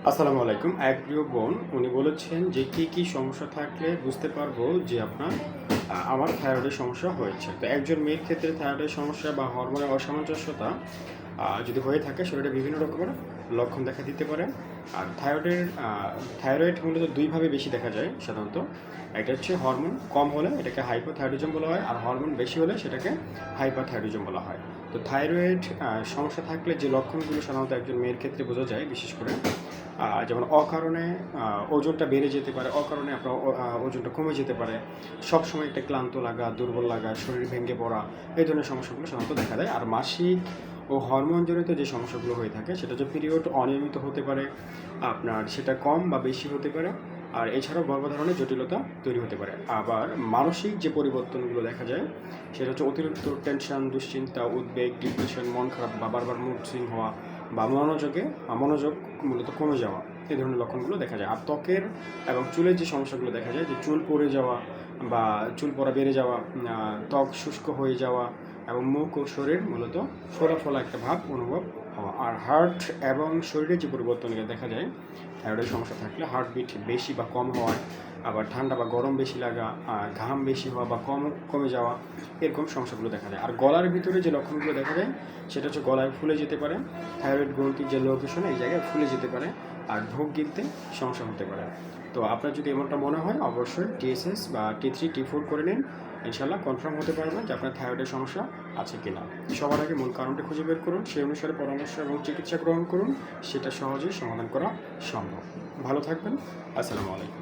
আসসালামু আলাইকুম। এক প্রিয় বোন উনি বলেছেন যে কি সমস্যা থাকলে বুঝতে পারবো যে আপনার আমার থাইরয়েডের সমস্যা হয়েছে। তো একজন মেয়ের ক্ষেত্রে থাইরয়েডের সমস্যা বা হরমোনের অসামঞ্জস্যতা যদি হয়ে থাকে শরীরে বিভিন্ন রকমের লক্ষণ দেখা দিতে পারে। আর থাইরয়েড মূলত দুইভাবে বেশি দেখা যায় সাধারণত। একটা হচ্ছে হরমোন কম হলে এটাকে হাইপোথাইরয়েডিজম বলা হয়, আর হরমোন বেশি হলে সেটাকে হাইপারথাইরয়েডিজম বলা হয়। তো থাইরয়েড সমস্যা থাকলে যে লক্ষণগুলো সাধারণত একজন মেয়ের ক্ষেত্রে বোঝা যায়, বিশেষ করে যেমন অকারণে ওজনটা বেড়ে যেতে পারে, অকারণে আপনার ওজনটা কমে যেতে পারে, সবসময় একটা ক্লান্ত লাগা, দুর্বল লাগা, শরীর ভেঙে পড়া, এই ধরনের সমস্যাগুলো সাধারণত দেখা দেয়। আর মাসিক ও হরমোনজনিত যে সমস্যাগুলো হয়ে থাকে সেটা হচ্ছে পিরিয়ড অনিয়মিত হতে পারে, আপনার সেটা কম বা বেশি হতে পারে, আর এছাড়াও গর্ভধারণে জটিলতা তৈরি হতে পারে। আবার মানসিক যে পরিবর্তনগুলো দেখা যায় সেটা হচ্ছে অতিরিক্ত টেনশন, দুশ্চিন্তা, উদ্বেগ, ডিপ্রেশন, মন খারাপ বা বারবার মুড সুইং হওয়া বা মনোযোগ মূলত কমে যাওয়া, এই ধরনের লক্ষণগুলো দেখা যায়। আর ত্বকের এবং চুলের যে সমস্যাগুলো দেখা যায়, যে চুল পড়ে যাওয়া বা চুল পড়া বেড়ে যাওয়া, ত্বক শুষ্ক হয়ে যাওয়া এবং মুখ ও শরীর মূলত ফোলা একটা ভাব অনুভব হওয়া। আর হার্ট এবং শরীরের যে পরিবর্তনগুলো দেখা যায় থাইরয়েডের সমস্যা থাকলে, হার্টবিট বেশি বা কম হওয়া, আবার ঠান্ডা বা গরম বেশি লাগা, ঘাম বেশি হওয়া বা কমে যাওয়া, এরকম সমস্যাগুলো দেখা যায়। আর গলার ভিতরে যে লক্ষণগুলো দেখা যায় সেটা হচ্ছে গলায় ফুলে যেতে পারে, থাইরয়েড গ্রন্থির যে লোকেশন এই জায়গায় ফুলে যেতে পারে, আর ঢোক গিলতে সমস্যা হতে পারে। তো আপনার যদি এমনটা মনে হয় অবশ্যই টিএসএস বা T3 T4 করে নিন, ইনশাল্লাহ কনফার্ম হতে পারবেন যে আপনার থাইরয়েডের সমস্যা আছে কিনা। সবার আগে মূল কারণটা খুঁজে বের করুন, সেই অনুসারে পরামর্শ এবং চিকিৎসা গ্রহণ করুন, সেটা সহজেই সমাধান করা সম্ভব। ভালো থাকবেন। আসসালামু আলাইকুম।